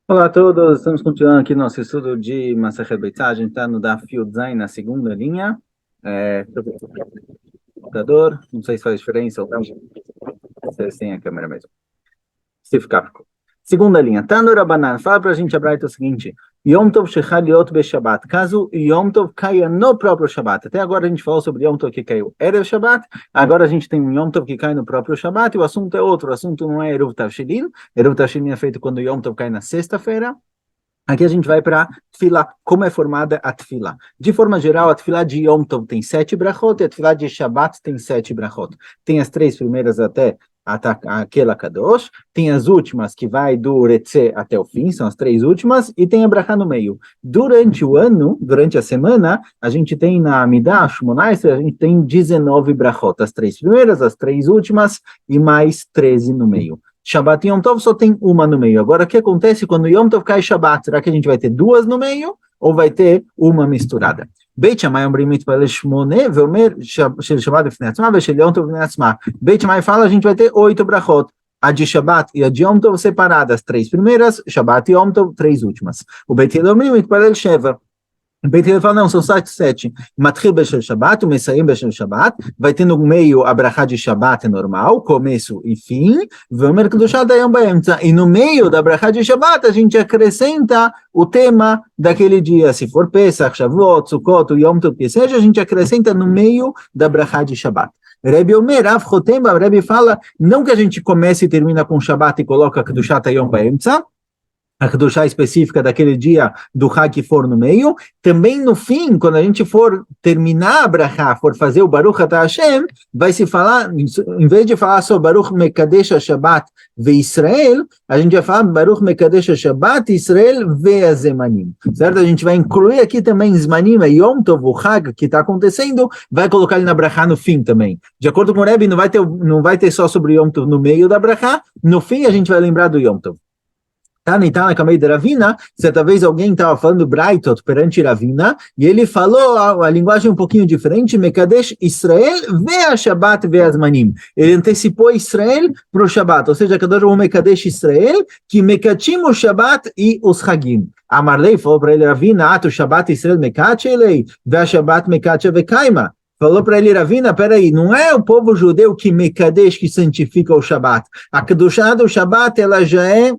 Olá a todos, estamos continuando aqui nosso estudo de Masechet Beitá. A gente está no Daf Yud Zayin, na segunda linha. Computador, não sei se faz diferença ou não, vocês têm a câmera mesmo. Se ficar, ficou. Segunda linha, Tano Rabanan, fala para a gente, Abraita, o seguinte: Yom Tov Shechal Yot Be-Shabbat, caso Yom Tov caia no próprio Shabbat. Até agora a gente falou sobre Yom Tov que caiu Erev Shabbat, agora a gente tem um Yom Tov que cai no próprio Shabbat, e o assunto é outro, o assunto não é Eruv Tavshilin. Eruv Tavshilin é feito quando Yom Tov cai na sexta-feira. Aqui a gente vai para Tfilá, como é formada a Tfilá. De forma geral, a Tfilá de Yom Tov tem 7 brachot e a Tfilá de Shabbat tem 7 brachot. Tem as três primeiras até aquela Kadosh, tem as últimas que vai do Retze até o fim, são as três últimas, e tem a brachá no meio. Durante o ano, durante a semana, a gente tem na Amidah, Shmonai, a gente tem 19 brachot, as três primeiras, as três últimas e mais 13 no meio. Shabbat e Yom Tov só tem uma no meio. Agora, o que acontece quando Yom Tov cai Shabbat? Será que a gente vai ter duas no meio ou vai ter uma misturada? Beit Shammai אומרים מתפלל שמונה ואומר של שבת בפני עצמה ושל יום טוב בפני עצמה. Beit Shammai fala a gente vai ter 8 brachot. A de Shabbat e a de Yom Tov separadas, três primeiras, Shabbat e Yom Tov, três últimas. O Beit Hillel אומרים מתפלל שבע. O Beit Hillel fala, não, são sete. Matril Beshel Shabbat, o Messaim Beshel Shabbat, vai ter no meio a brachá de Shabbat normal, começo e fim, Vomer Kedushá Dayom Baemtza, e no meio da brachá de Shabbat a gente acrescenta o tema daquele dia, se for Pesach, Shavuot, Sukkot, Yom Tov, que seja, a gente acrescenta no meio da brachá de Shabbat. Rebbe Omer, Rav Chotemba, Rebbe fala, não que a gente comece e termina com Shabbat e coloca Kedushá Dayom Baemtza, a Kedushá específica daquele dia do Hag que for no meio, também no fim, quando a gente for terminar a Brachá, for fazer o Baruch Atah Hashem, vai se falar, em vez de falar só Baruch Mekadesh Shabbat ve Israel, a gente vai falar Baruch Mekadesh Shabbat Israel ve Azemanim, certo? A gente vai incluir aqui também Zmanim, Yom Tov, o Hag que está acontecendo, vai colocar ele na Brachá no fim também. De acordo com o Rebbe, não vai ter só sobre Yom Tov no meio da Brachá, no fim a gente vai lembrar do Yom Tov. Tá, então, na caminho de Ravina, certa vez alguém estava falando Braitot perante Ravina, e ele falou a linguagem um pouquinho diferente, Mekadesh Israel ve a Shabbat ve Azmanim. Ele antecipou Israel para o Shabbat, ou seja, Kadosh o Mekadesh Israel, que Mekachim o Shabbat e os Hagim. Amarlei falou para ele, Ravina, o Shabbat Israel Mekache elei, ve a Shabbat Mekache ve Kaima. Falou para ele, Ravina, peraí, não é o povo judeu que Mekadesh, que santifica o Shabbat. A Kedushá do Shabbat, ela já é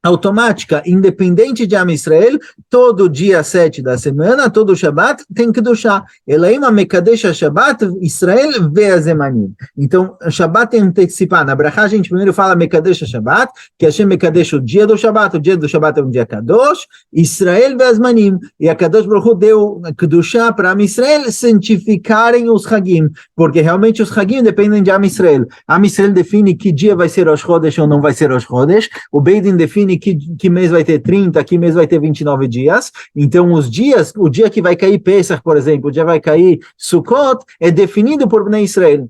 automática, independente de Am Israel, todo dia 7 da semana, todo Shabbat, tem que duchar. Elaima Mekadesh Shabbat, Israel Veazemanim. Então, Shabbat é antecipar. Na Brachá, a gente primeiro fala Mekadesh Shabbat, que Hashem Mekadesh o dia do Shabbat é um dia Kadosh, Israel Veazemanim. E a Kadosh Baruch Hu deu Kedushá para Am Israel santificarem os Hagim, porque realmente os Hagim dependem de Am Israel. Am Israel define que dia vai ser Rosh Chodesh ou não vai ser Rosh Chodesh, o Beidin define que mês vai ter 30, que mês vai ter 29 dias. Então, os dias, o dia que vai cair Pesach, por exemplo, o dia vai cair Sukkot, é definido por Bnei Israel.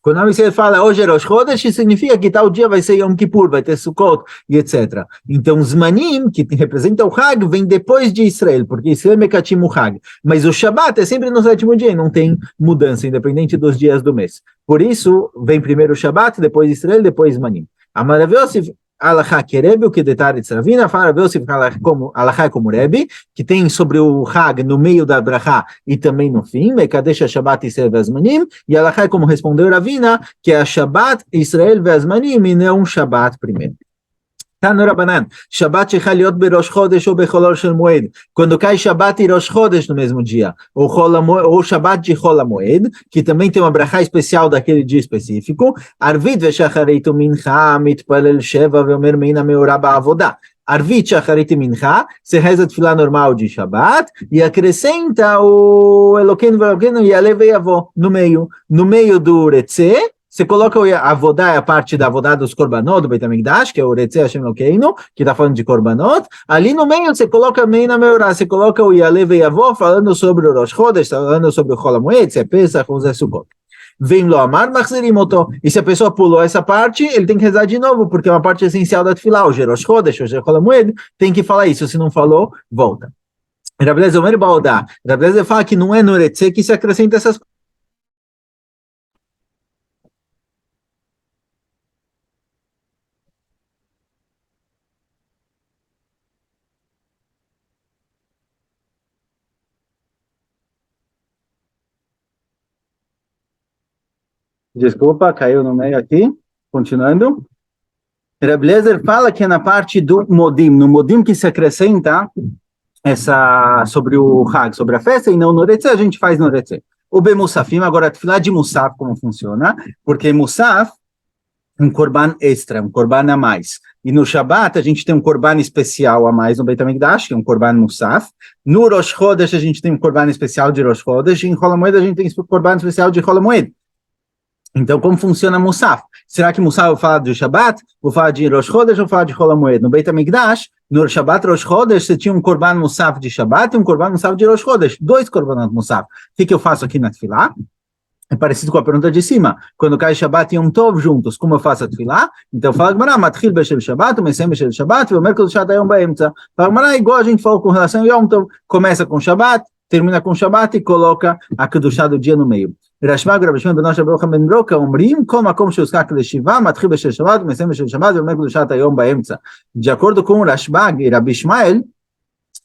Quando a Israel fala hoje é Rosh Chodesh, significa que tal dia vai ser Yom Kippur, vai ter Sukkot e etc. Então, Zmanim, que representa o Hag, vem depois de Israel, porque Israel é Mekatim o Hag. Mas o Shabbat é sempre no sétimo dia e não tem mudança, independente dos dias do mês. Por isso, vem primeiro o Shabbat, depois Israel, depois Zmanim. A maravilhosa Alachá que Rebbe, o que detalhe de Ravina, fala Yosef como Alachá como Rebbe, que tem sobre o Hag no meio da Brachá e também no fim, Mekadesh Shabbat Israel Vezmanim, e Alachá como respondeu Ravina, que é a Shabbat Israel Vezmanim e não Shabbat primeiro. Tano Rabanan, Shabbat Shechaliot Berosh Chodesh ou Becholol Shel Moed, quando cai Shabbat e Rosh Chodesh no mesmo dia, ou Shabbat de Chol Moed, que também tem uma brachá especial daquele dia específico, Arvit Veshacharit Mincha Mitpalel Sheva Veomer Meina Meorá Ba'avodah. Arvit, Shacharit e Mincha, você reza tefilá normal de Shabbat e acrescenta o Eloqueno Veloqueno e Alev e Avó no meio do Retze. Você coloca a Avodá, a parte da Avodá dos Korbanot, do Beit HaMikdash, que é o Retze Hashem Elokeinu, que está falando de Korbanot. Ali no meio você coloca Meina Meorá, você coloca o Yalev e Avó, falando sobre o Rosh Chodesh, falando sobre o Chol HaMoed, se é Pesach ou se é Sukkot. Vem lo amar, machzerim oto. E se a pessoa pulou essa parte, ele tem que rezar de novo, porque é uma parte essencial da Tefilá, o Rosh Chodesh, o Chol HaMoed, tem que falar isso. Se não falou, volta. Rav Lezer Omer Baodá. Rav Lezer fala que não é no Retze que se acrescenta essas coisas. Desculpa, caiu no meio aqui. Continuando. Reb Eliezer fala que é na parte do Modim, no Modim que se acrescenta sobre o Hag, sobre a festa, e não no Retze, a gente faz no Retze. O Bemusafim, agora, a Tefilá de Musaf, como funciona? Porque Musaf um korban extra, um korban a mais. E no Shabat a gente tem um korban especial a mais no Beit HaMikdash, que é um korban Musaf. No Rosh Chodesh a gente tem um korban especial de Rosh Chodesh, e em Chol HaMoed a gente tem um korban especial de Chol HaMoed. Então, como funciona Musaf? Será que Musaf eu vou falar de Shabat, vou falar de Rosh Chodesh ou vou falar de Chol HaMoed? No Beit HaMikdash, no Shabat Rosh Chodesh, você tinha um korban Musaf de Shabat e um korban Musaf de Rosh Chodesh, 2 korbanot Musaf. O que eu faço aqui na Tefilá? É parecido com a pergunta de cima. Quando cai Shabbat e Yom Tov juntos, como eu faço a Tefilá? Então fala Gmará, Matchil Beshel Shabbat, Mesem Beshel Shabbat, Veomer Kol Shat Hayom Baemtza. Fala Gmará, igual a gente falou com relação a Yom Tov, começa com Shabbat, termina com Shabbat e coloca a Kedushá do dia no meio. Rashmag, Rabbi Shimon ben Yochai ben Yochanan ben Broka, Omrim, Kol Makom Sheuzkak Leshiva, Matchil Beshel Shabbat, Mesem Beshel Shabbat, Veomer Kol Shat Hayom Baemtza. De acordo com o Rashmag e Rabbi Ishmael,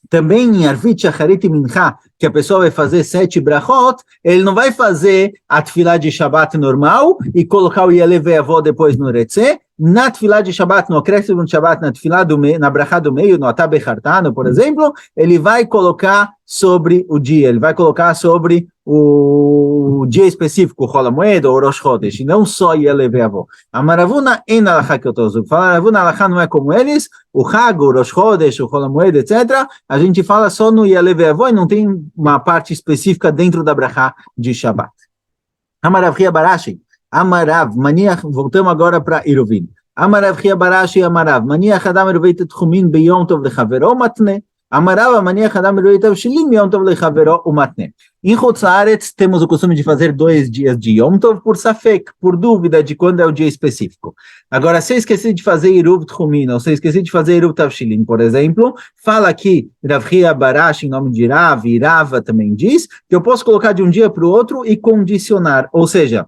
também em Arvit, Shacharit e Mincha, que a pessoa vai fazer 7 brachot, ele não vai fazer a tefilá de Shabbat normal e colocar o Yalev Ve'avó depois no Retze. Na tefilá de Shabbat, no acréscimo de Shabbat, na tefilá do meio, na brachá do meio, no Atah Bechartano, por exemplo, ele vai colocar sobre o dia, ele vai colocar sobre o dia específico, o Chol HaMoed ou o Rosh Chodesh, e não só Yalev Ve'avó. A Maravuna em Alachá que eu estou usando. Falar Maravuna Alachá não é como eles, o Hag, o Rosh Chodesh, o Chol HaMoed, etc. A gente fala só no Yalev Ve'avó e não tem uma parte específica dentro da brachá de Shabbat. Amarav Ria Barashi, Amarav, Maniach, voltamos agora para Iruvin. Amarav Ria Barashi, Amarav, Maniach Adam Eruveit Tchumin Beyom Tov Lechavero Matne. Amarav, Maniach Adam Eruveit Tchumin Beyom Tov Lechavero Matne. Em Chutz La'aretz temos o costume de fazer 2 dias de Yom Tov por Safek, por dúvida de quando é o dia específico. Agora, se eu esqueci de fazer Iruv Tchumin, ou se eu esqueci de fazer Iruv Tavshilin, por exemplo, fala aqui, Rav Ria Barash, em nome de Rav, e Rava também diz, que eu posso colocar de um dia para o outro e condicionar, ou seja,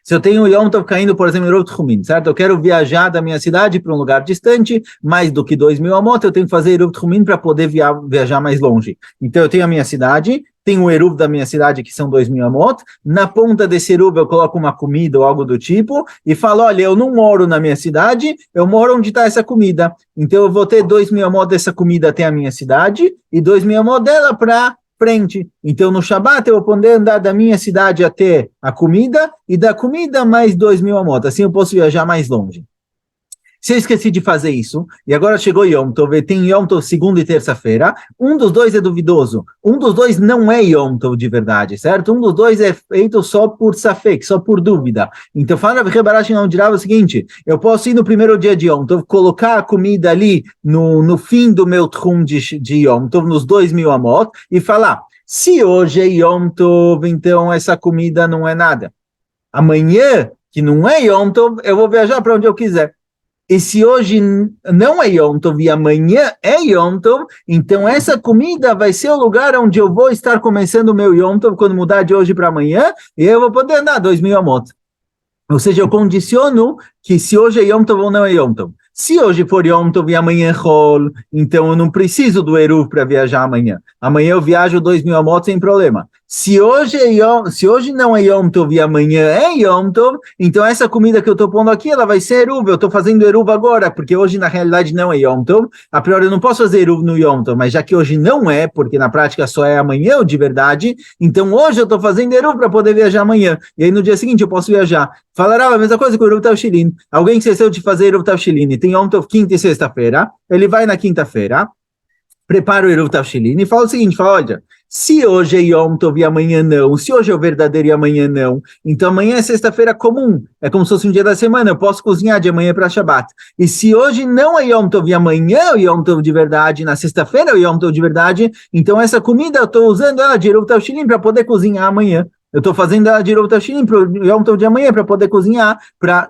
se eu tenho Yom Tov caindo, por exemplo, em Iruv Tchumin, certo? Eu quero viajar da minha cidade para um lugar distante, mais do que 2.000 amot, eu tenho que fazer Iruv Tchumin para poder viajar mais longe. Então, eu tenho a minha cidade, tem o Eruv da minha cidade, que são 2.000 amot, na ponta desse Eruv eu coloco uma comida ou algo do tipo, e falo, olha, eu não moro na minha cidade, eu moro onde está essa comida. Então, eu vou ter 2.000 amot dessa comida até a minha cidade, e 2.000 amot dela para frente. Então, no Shabat, eu vou poder andar da minha cidade até a comida, e da comida mais 2.000 amot. Assim eu posso viajar mais longe. Se eu esqueci de fazer isso, e agora chegou Yom Tov, tem Yom Tov segunda e terça-feira, um dos dois é duvidoso, um dos dois não é Yom Tov de verdade, certo? Um dos dois é feito só por safek, só por dúvida. Então, fala Rav Barashi não dirá o seguinte, eu posso ir no primeiro dia de Yom Tov, colocar a comida ali no fim do meu tchum de Yom Tov, nos 2.000 amot, e falar, se hoje é Yom Tov, então essa comida não é nada. Amanhã, que não é Yom Tov, eu vou viajar para onde eu quiser. E se hoje não é Yom Tov e amanhã é Yom Tov, então essa comida vai ser o lugar onde eu vou estar começando o meu Yom Tov quando mudar de hoje para amanhã, e eu vou poder andar 2.000 amot. Ou seja, eu condiciono que se hoje é Yom Tov ou não é Yom Tov. Se hoje for Yom Tov e amanhã é Chol, então eu não preciso do Eruv para viajar amanhã. Amanhã eu viajo 2.000 amot sem problema. Se hoje não é Yom Tov e amanhã é Yom Tov, então essa comida que eu estou pondo aqui, ela vai ser Eruv. Eu estou fazendo Eruv agora, porque hoje na realidade não é Yom Tov. A priori eu não posso fazer Eruv no Yom Tov, mas já que hoje não é, porque na prática só é amanhã de verdade, então hoje eu estou fazendo Eruv para poder viajar amanhã. E aí no dia seguinte eu posso viajar. Falará a mesma coisa com o Eruv Tavshilin. Alguém esqueceu de fazer Eruv Tavshilin e tem Yom Tov quinta e sexta-feira, ele vai na quinta-feira, prepara o Eruv Tavshilin e fala o seguinte, fala, olha, se hoje é Yom Tov e amanhã não, se hoje é o verdadeiro e amanhã não, então amanhã é sexta-feira comum, é como se fosse um dia da semana, eu posso cozinhar de amanhã para Shabbat. E se hoje não é Yom Tov e amanhã é o Yom Tov de verdade, na sexta-feira é o Yom Tov de verdade, então essa comida eu estou usando ela de Eruv Tavshilin para poder cozinhar amanhã. Eu estou fazendo a de Eruv Tavshilin para o Yom Tov de amanhã, para poder cozinhar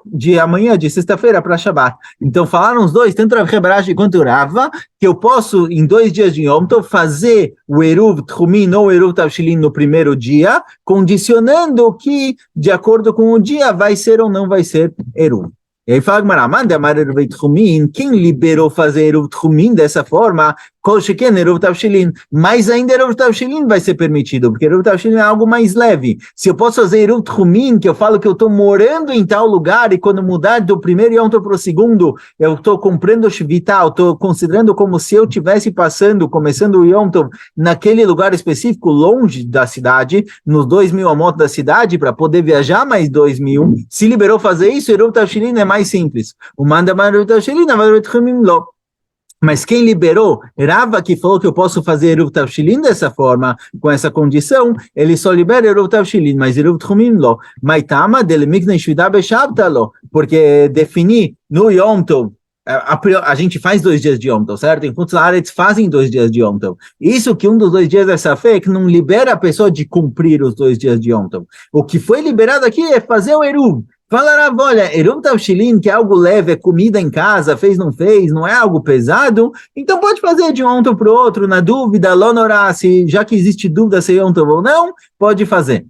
de amanhã, de sexta-feira, para Shabbat. Então falaram os dois, tanto Rav Barashi quanto Rava, que eu posso, em 2 dias de Yom Tov, fazer o Eruv Tchumin ou o Eruv Tavshilin no primeiro dia, condicionando que, de acordo com o dia, vai ser ou não vai ser Eruv. E aí fala Gmará, quem liberou fazer Eruv Tchumin dessa forma? Kol sheken eruv tavshilin, mas ainda eruv tavshilin vai ser permitido, porque eruv tavshilin é algo mais leve. Se eu posso fazer eruv tchumin, que eu falo que eu estou morando em tal lugar, e quando mudar do primeiro Yom Tov para o segundo, eu estou comprando shvita, eu estou considerando como se eu estivesse começando o Yom Tov naquele lugar específico, longe da cidade, nos 2.000 amot da cidade, para poder viajar mais 2.000, se liberou fazer isso, eruv tavshilin é mais simples. O manda eruv tavshilin, aber eruv tchumin lo. Mas quem liberou, Rava, que falou que eu posso fazer Eruv Tavshilin dessa forma, com essa condição, ele só libera Eruv Tavshilin, mas Eruv Tchumim lo. Maitama del Miknei Shvita Beshavta lo, porque definir no Yom Tov, a gente faz 2 dias de Yom Tov, certo? Enquanto os árabes fazem 2 dias de Yom Tov. Isso que um dos 2 dias dessa fé que não libera a pessoa de cumprir os 2 dias de Yom Tov. O que foi liberado aqui é fazer o Eruv. Fala, olha, Eruv Tavshilin, que é algo leve, é comida em casa, fez, não é algo pesado, então pode fazer de um Yom Tov para o outro, na dúvida, lonorá, já que existe dúvida se é Yom Tov ou não, pode fazer.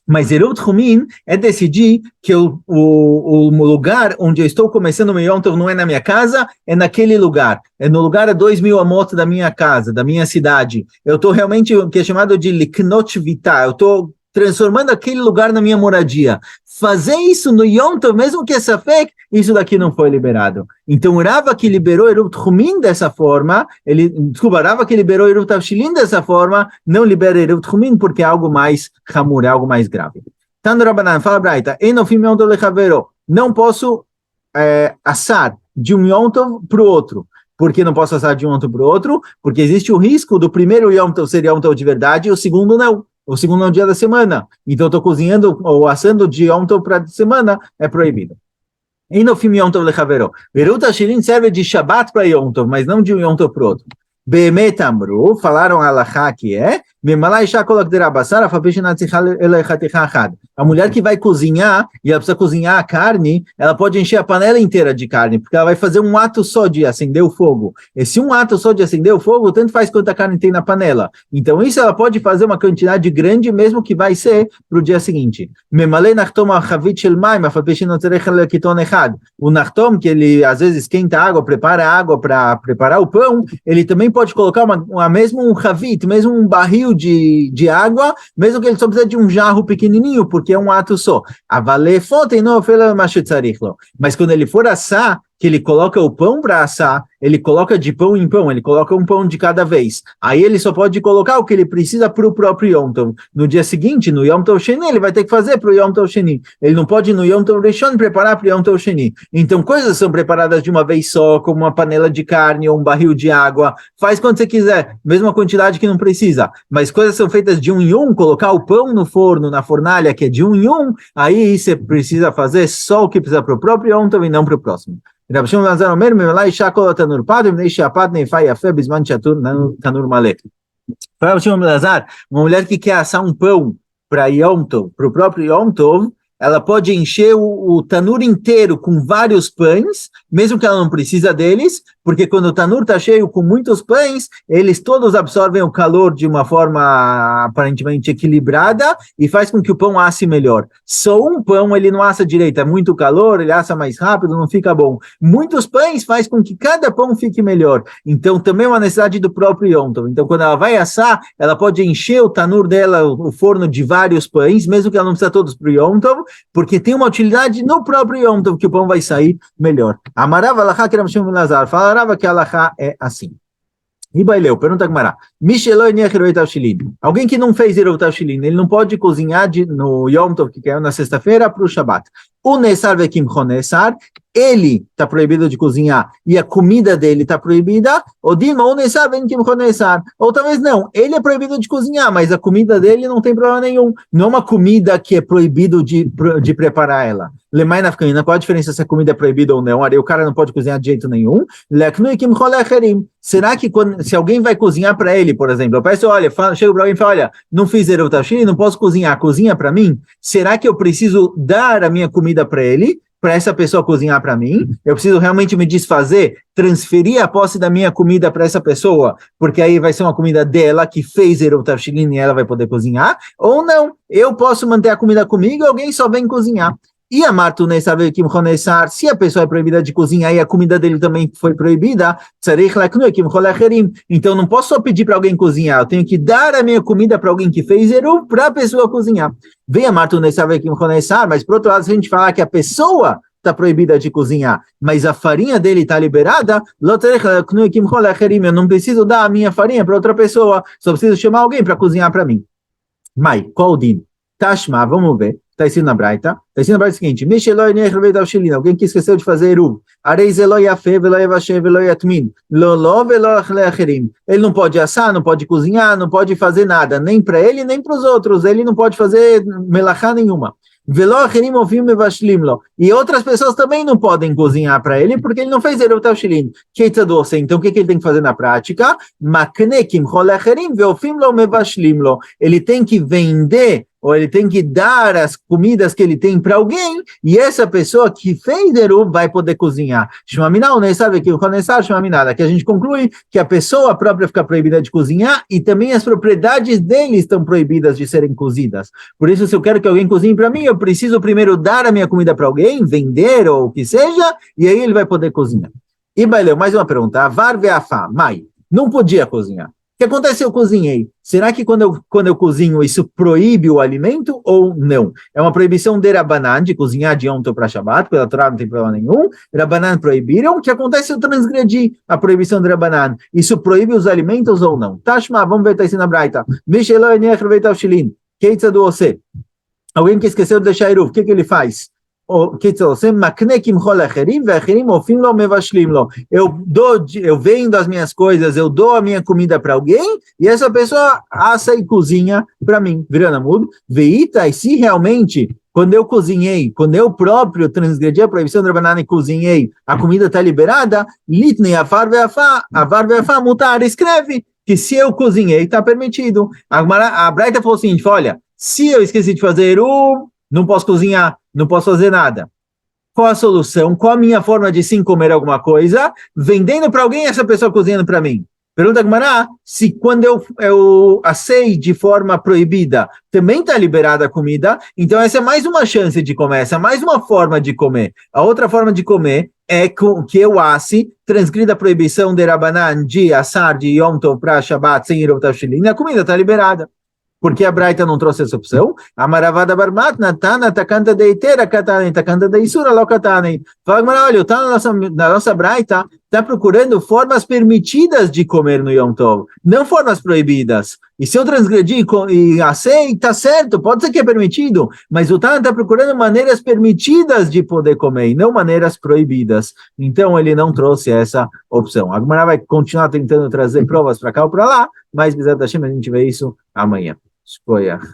Mas Eruv Tchumin é decidir que o lugar onde eu estou começando o meu Yom Tov não é na minha casa, é naquele lugar. É no lugar a 2.000 amot da minha casa, da minha cidade. Eu estou realmente, o que é chamado de Liknot Vita, eu estou transformando aquele lugar na minha moradia. Fazer isso no Yom Tov, mesmo que é Safek, isso daqui não foi liberado. Então, Rava que liberou Eruv Tchumin dessa forma, Rava que liberou Eruv Tavshilin dessa forma, não libera Eruv Tchumin porque é algo mais hamur, é algo mais grave. Tano Rabanan, fala Braita, Enofim Yom Tov lechavero, não posso assar de um Yom Tov para o outro. Por que não posso assar de um Yom Tov para o outro? Porque existe o risco do primeiro Yom Tov ser Yom Tov de verdade e o segundo não. O segundo é o dia da semana. Então, eu estou cozinhando ou assando de Yom Tov para semana, é proibido. E no fim Yom Tov lechavero. Eruv Tavshilin serve de Shabbat para Yom Tov, mas não de um Yom Tov para o outro. Be'emet amru, falaram a halachá que é, a mulher que vai cozinhar, e ela precisa cozinhar a carne, ela pode encher a panela inteira de carne, porque ela vai fazer um ato só de acender o fogo. E se um ato só de acender o fogo, tanto faz quanta carne tem na panela. Então isso ela pode fazer uma quantidade grande, mesmo que vai ser para o dia seguinte. O nachtom, que ele às vezes esquenta água para preparar o pão, ele também pode colocar mesmo um chavit, mesmo um barril de água, mesmo que ele só precisa de um jarro pequenininho, porque é um ato só. Mas quando ele for assar, que ele coloca o pão para assar, ele coloca de pão em pão, ele coloca um pão de cada vez. Aí ele só pode colocar o que ele precisa para o próprio Yom Tov. No dia seguinte, no Yom Tov Sheni, ele vai ter que fazer para o Yom Tov Sheni. Ele não pode no Yom Tov Rishon preparar para o Yom Tov Sheni. Então coisas são preparadas de uma vez só, como uma panela de carne ou um barril de água. Faz quando você quiser, mesma quantidade que não precisa. Mas coisas são feitas de um em um, colocar o pão no forno, na fornalha, que é de um em um, aí você precisa fazer só o que precisa para o próprio Yom Tov e não para o próximo. Rab Shimon Lazar Omer, Memelai Shakol Tanur Padre, Mnei Shapat Neifai Yafé Bisman Chatur Tanur Malek. Rab Shimon Lazar, uma mulher que quer assar um pão para Yom Tov, para o próprio Yom Tov, ela pode encher o tanur inteiro com vários pães, mesmo que ela não precisa deles, porque quando o tanur está cheio com muitos pães, eles todos absorvem o calor de uma forma aparentemente equilibrada e faz com que o pão asse melhor. Só um pão ele não assa direito, é muito calor, ele assa mais rápido, não fica bom. Muitos pães faz com que cada pão fique melhor. Então também é uma necessidade do próprio Yom Tov. Então quando ela vai assar, ela pode encher o tanur dela, o forno de vários pães, mesmo que ela não precisa todos para o Yom Tov, porque tem uma utilidade no próprio Yom Tov que o pão vai sair melhor. Amarava alachá que Rab Shimon ben Lazar falava que a alachá é assim. E baileu, pergunta Gemara. Alguém que não fez Eruv Tavshilin, ele não pode cozinhar no Yom Tov, que é na sexta-feira, para o Shabat. O Nesar Vekim Chonesar, ele está proibido de cozinhar e a comida dele está proibida, ou Dilma, o Nesar Vekim Chonesar. Ou talvez não, ele é proibido de cozinhar, mas a comida dele não tem problema nenhum. Não é uma comida que é proibido de preparar ela. Lemai nafkamina, qual a diferença se a comida é proibida ou não? Aí o cara não pode cozinhar de jeito nenhum. Será que se alguém vai cozinhar para ele, por exemplo, eu peço, chego para alguém e falo, olha, não fiz Eruv Tavshilin, não posso cozinhar, cozinha para mim? Será que eu preciso dar a minha comida para ele, para essa pessoa cozinhar para mim? Eu preciso realmente me desfazer, transferir a posse da minha comida para essa pessoa, porque aí vai ser uma comida dela que fez Eruv Tavshilin e ela vai poder cozinhar? Ou não, eu posso manter a comida comigo e alguém só vem cozinhar. E a Martu Nesar Vekim Chonesar, se a pessoa é proibida de cozinhar e a comida dele também foi proibida, então não posso só pedir para alguém cozinhar, eu tenho que dar a minha comida para alguém que fez Eruv para a pessoa cozinhar. Vem a Martu Nesar Vekim Chonesar, mas por outro lado, se a gente falar que a pessoa está proibida de cozinhar, mas a farinha dele está liberada, eu não preciso dar a minha farinha para outra pessoa, só preciso chamar alguém para cozinhar para mim. Mai, qual o din? Tashma, vamos ver. Está escrito na Braita. Está escrito na Braita o seguinte: alguém que esqueceu de fazer Eruv. Ele não pode assar, não pode cozinhar, não pode fazer nada, nem para ele, nem para os outros. Ele não pode fazer melachá nenhuma. E outras pessoas também não podem cozinhar para ele, porque ele não fez Eruv Tavshilin. Então, o que ele tem que fazer na prática? Ele tem que vender, ou ele tem que dar as comidas que ele tem para alguém, e essa pessoa que fez Eruv vai poder cozinhar. Que a gente conclui que a pessoa própria fica proibida de cozinhar, e também as propriedades dele estão proibidas de serem cozidas. Por isso, se eu quero que alguém cozinhe para mim, eu preciso primeiro dar a minha comida para alguém, vender ou o que seja, e aí ele vai poder cozinhar. E Baileu, mais uma pergunta. Avar ve'afá, Mai, não podia cozinhar. O que acontece? Eu cozinhei. Será que quando eu cozinho, isso proíbe o alimento ou não? É uma proibição de Rabanan, de cozinhar de Yom Tov para Shabbat, pela Torá não tem problema nenhum. Rabanan proibiram. O que acontece se eu transgredi a proibição de Rabanan? Isso proíbe os alimentos ou não? Tashma, vamos ver, está aí na Braita. Alguém que esqueceu de deixar Eruv, o que ele faz? Eu vendo as minhas coisas, eu dou a minha comida para alguém, e essa pessoa assa e cozinha para mim. Virando a mudo, veita, e se realmente, quando eu cozinhei, quando eu próprio transgredi a proibição da banana e cozinhei, a comida está liberada, litnei avar ve'afá mutar, escreve que se eu cozinhei, está permitido. A Braita falou o seguinte, olha, se eu esqueci de fazer não posso cozinhar, não posso fazer nada. Qual a solução? Qual a minha forma de sim comer alguma coisa? Vendendo para alguém, essa pessoa cozinhando para mim. Pergunta a Gumará, se quando eu assei de forma proibida, também está liberada a comida, então essa é mais uma chance de comer, essa é mais uma forma de comer. A outra forma de comer é que eu asse, transgrida a proibição de Rabanan de assar de Yom Tov para Shabbat sem Eruv Tavshilin, a comida está liberada. Porque a Braita não trouxe essa opção? Amaravada barmat, natana, takanta deitera, katane, takanta deisura, lokatane. Fala, olha, na nossa Braita, está procurando formas permitidas de comer no Yom Tov, não formas proibidas. E se eu transgredir e aceita, tá certo, pode ser que é permitido, mas o Tana está procurando maneiras permitidas de poder comer, e não maneiras proibidas. Então, ele não trouxe essa opção. A Gemara vai continuar tentando trazer provas para cá ou para lá, mas, Bezerra da Hashem, a gente vê isso amanhã. Shkoyach.